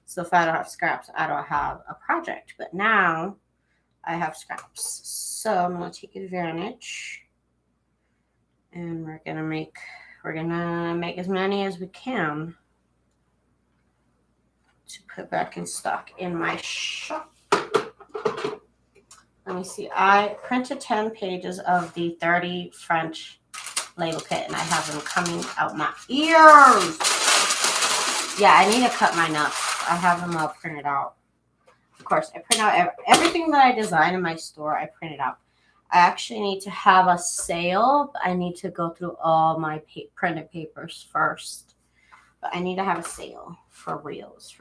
So if I don't have scraps, I don't have a project. But now I have scraps, so I'm gonna take advantage, and we're gonna make as many as we can to put back in stock in my shop. Let me see. I printed 10 pages of the 30 French label kit, and I have them coming out my ears. Yeah, I need to cut mine up. I have them all printed out. Of course, I print out everything that I design in my store. I print it out. I actually need to have a sale. I need to go through all my printed papers first. But I need to have a sale for reals.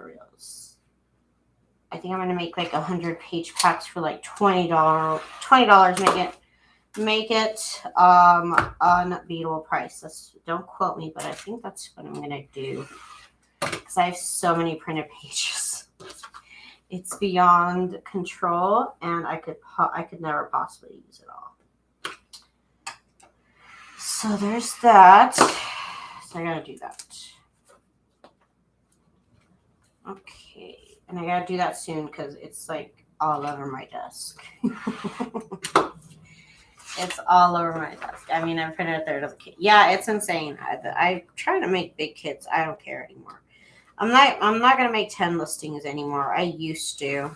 I think I'm gonna make like 100-page packs for like $20. Make it unbeatable price. Don't quote me, but I think that's what I'm gonna do because I have so many printed pages. It's beyond control, and I could never possibly use it all. So there's that. So I gotta do that. Okay. And I gotta do that soon because it's like all over my desk. It's all over my desk. I mean, I printed a third of the kit. Yeah, it's insane. I try to make big kits. I don't care anymore. I'm not gonna make 10 listings anymore. I used to.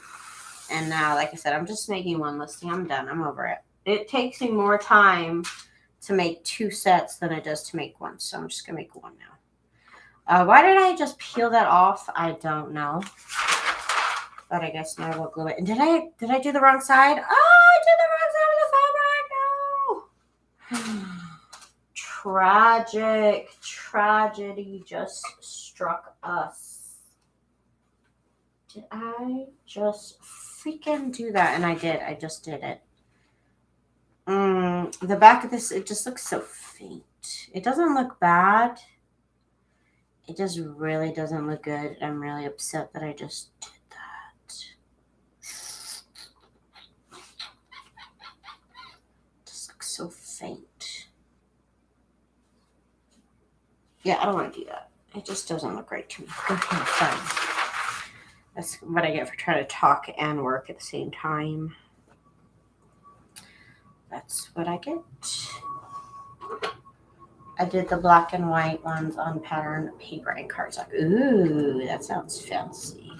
And now, like I said, I'm just making one listing. I'm done. I'm over it. It takes me more time to make 2 sets than it does to make one. So I'm just gonna make one now. Why did I just peel that off? I don't know. But I guess now we'll glue it. And did I do the wrong side? Oh, I did the wrong side of the fabric. No. Tragedy just struck us. Did I just freaking do that? And I did. I just did it. The back of this, it just looks so faint. It doesn't look bad. It just really doesn't look good. I'm really upset that I just did that. It just looks so faint. Yeah, I don't want to do that. It just doesn't look right to me. Okay, fine. That's what I get for trying to talk and work at the same time. That's what I get. I did the black and white ones on pattern paper and cardstock. Ooh, that sounds fancy.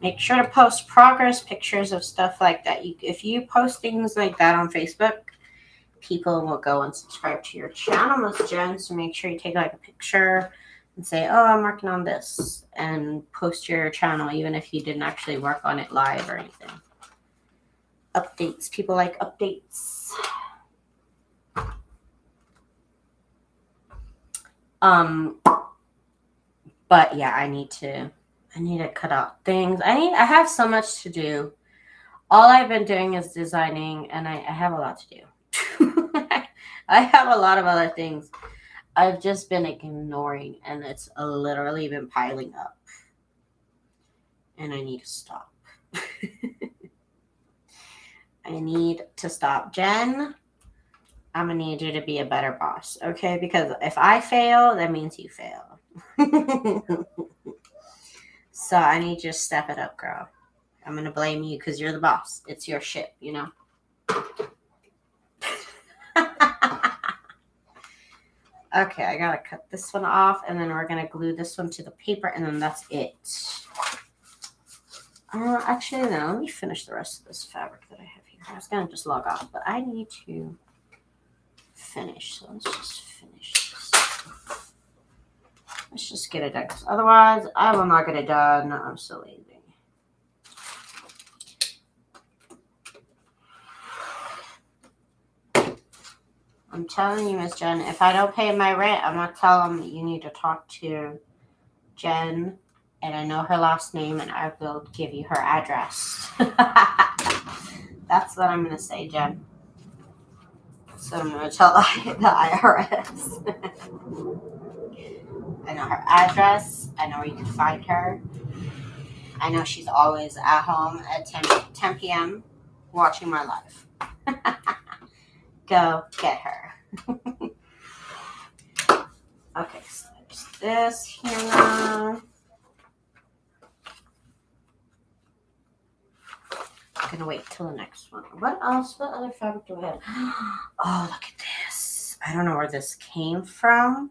Make sure to post progress pictures of stuff like that. If you post things like that on Facebook, people will go and subscribe to your channel, Miss Jen. So make sure you take like a picture and say, oh, I'm working on this, and post your channel, even if you didn't actually work on it live or anything. Updates. People like updates. But yeah, I need to cut out things. I have so much to do. All I've been doing is designing, and I have a lot to do. I have a lot of other things I've just been ignoring, and it's literally been piling up. And I need to stop. I need to stop. Jen, I'm going to need you to be a better boss, okay? Because if I fail, that means you fail. So I need you to step it up, girl. I'm going to blame you because you're the boss. It's your ship, you know? Okay, I got to cut this one off, and then we're going to glue this one to the paper, and then that's it. Actually, no, let me finish the rest of this fabric that I have here. I was going to just log off, but I need to finish. So let's just finish this. Let's just get it done, because otherwise I will not get it done. I'm so lazy. I'm telling you, Miss Jen, if I don't pay my rent, I'm going to tell them that you need to talk to Jen, and I know her last name, and I will give you her address. That's what I'm going to say, Jen. So I'm going to tell the IRS. I know her address. I know where you can find her. I know she's always at home at 10 p.m. watching my live. Go get her. Okay, so there's this here now. I'm going to wait till the next one. What else? What other fabric do I have? Oh, look at this. I don't know where this came from,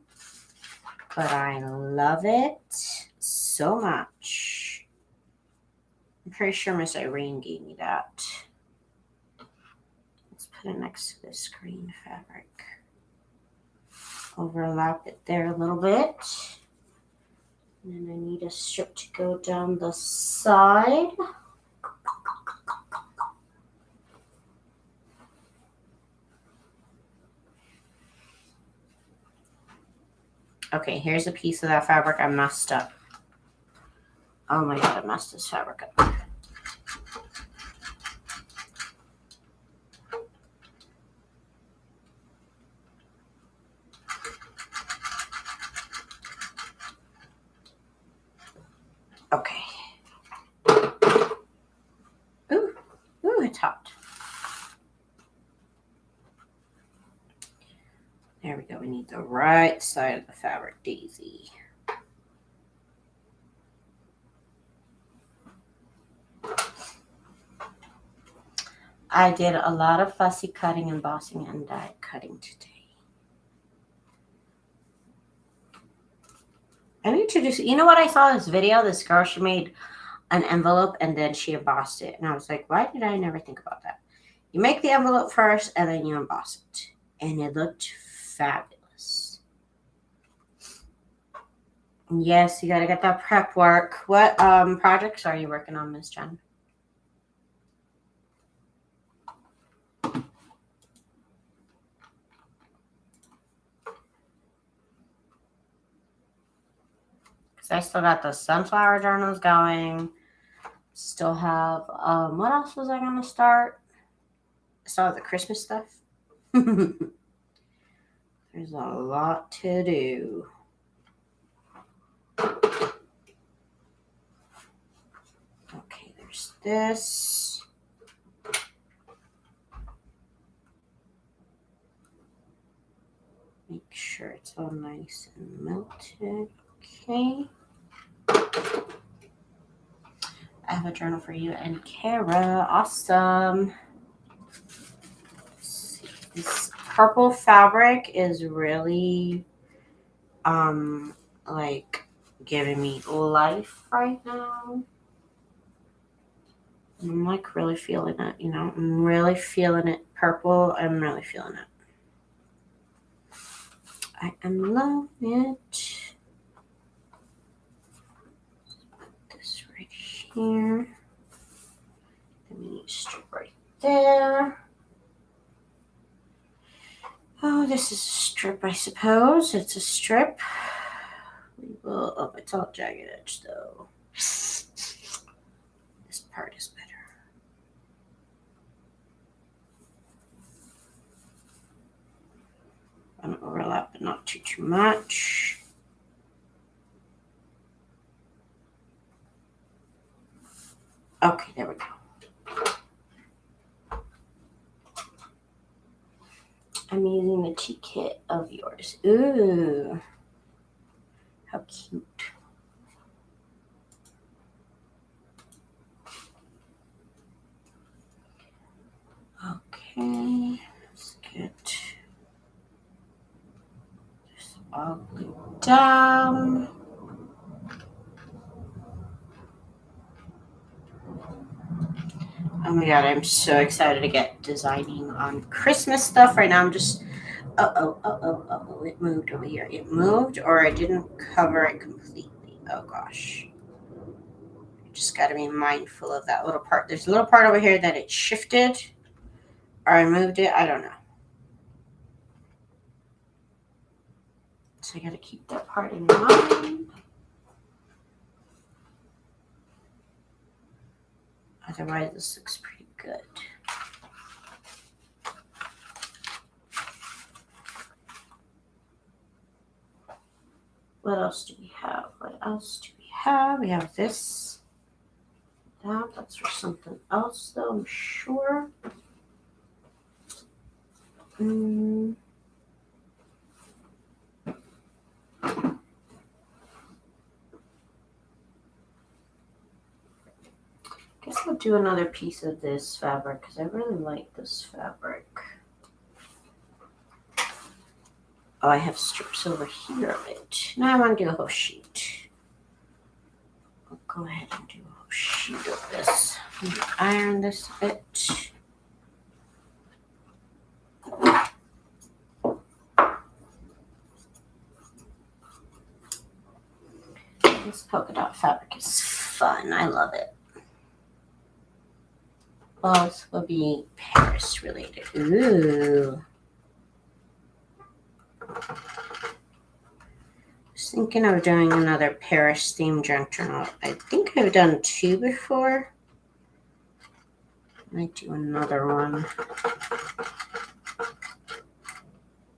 but I love it so much. I'm pretty sure Miss Irene gave me that. Let's put it next to this green fabric. Overlap it there a little bit. And then I need a strip to go down the side. Okay, here's a piece of that fabric I messed up. Oh my god, I messed this fabric up. Okay. Ooh, it's hot. There we go. We need the right side of the fabric, Daisy. I did a lot of fussy cutting, embossing, and die cutting today. I need to just, you know what? I saw this video. This girl, she made an envelope and then she embossed it. And I was like, why did I never think about that? You make the envelope first and then you emboss it. And it looked fabulous. Yes, you got to get that prep work. What projects are you working on, Miss Jen? Because I still got the sunflower journals going. Still have, what else was I going to start? Still have the Christmas stuff. There's a lot to do. Okay, there's this. Make sure it's all nice and melted. Okay. I have a journal for you and Kara. Awesome. Let's see. This purple fabric is really like giving me life right now. I'm like really feeling it, you know. I'm really feeling it. Purple, I'm really feeling it. I am loving it. Put this right here. Then we need a strip right there. Oh, this is a strip, I suppose. It's a strip. We will. Oh, it's all jagged edge though. This part is better. I'm gonna overlap, but not too much. Okay, there we go. I'm using the tea kit of yours. Ooh, how cute. Okay, let's get this all glued down. Oh my god, I'm so excited to get designing on Christmas stuff. Right now I'm just, it moved over here. It moved, or I didn't cover it completely. Oh gosh. Just got to be mindful of that little part. There's a little part over here that it shifted, or I moved it. I don't know. So I got to keep that part in mind. Otherwise, this looks pretty good. What else do we have? What else do we have? We have this. That's for something else, though, I'm sure. Guess I'll do another piece of this fabric because I really like this fabric. Oh, I have strips over here of it. Now I want to do a whole sheet. I'll go ahead and do a whole sheet of this. Iron this a bit. This polka dot fabric is fun. I love it. Both will be Paris related. Ooh. Just thinking of doing another Paris themed junk journal. I think I've done 2 before. I might do another one.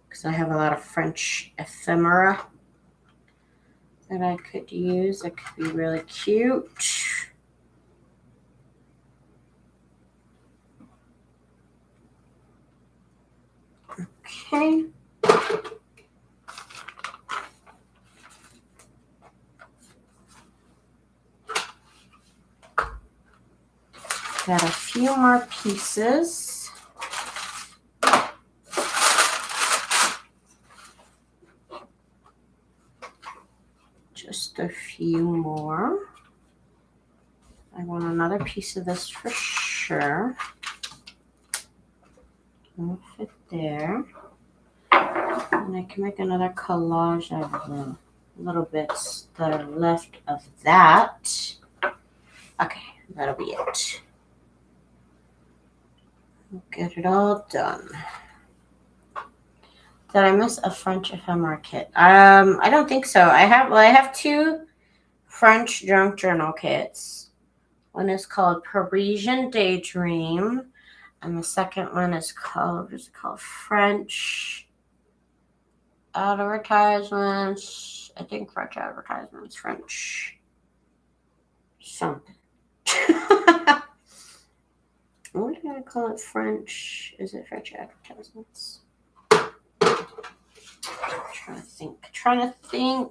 Because I have a lot of French ephemera that I could use. That could be really cute. Okay. Got a few more pieces. Just a few more. I want another piece of this for sure. It'll fit there. And I can make another collage out of the little bits that are left of that. Okay, that'll be it. We'll get it all done. Did I miss a French ephemera kit? I don't think so. I have 2 French junk journal kits. One is called Parisian Daydream. And the second one is called, what's it called? French advertisements. I think French advertisements. French something. What do I call it? French? Is it French advertisements? I'm trying to think.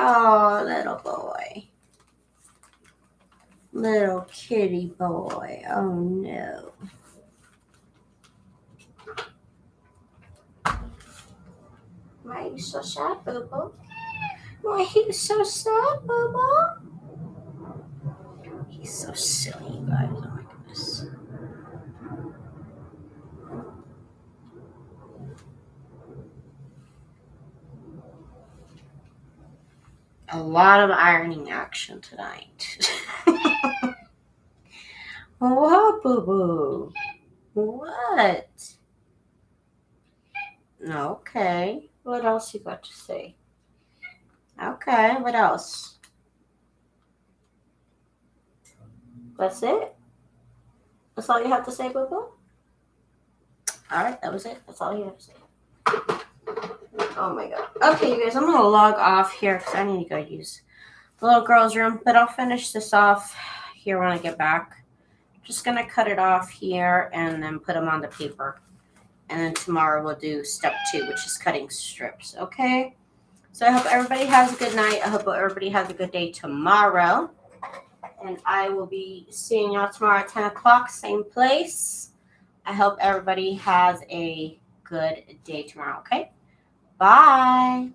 Oh, little boy. Little kitty boy. Oh, no. Why are you so sad, Boo-Boo? Why are you so sad, Boo-Boo? He's so silly, you guys. Oh, my goodness. A lot of ironing action tonight. What, Boo-Boo? What? Okay. What else you got to say? Okay, what else? That's it? That's all you have to say, Boo-Boo? Alright, that was it. That's all you have to say. Oh my god. Okay, you guys, I'm going to log off here because I need to go use the little girl's room. But I'll finish this off here when I get back. Just going to cut it off here and then put them on the paper. And then tomorrow we'll do step 2, which is cutting strips. Okay? So I hope everybody has a good night. I hope everybody has a good day tomorrow. And I will be seeing y'all tomorrow at 10 o'clock, same place. I hope everybody has a good day tomorrow, okay? Bye.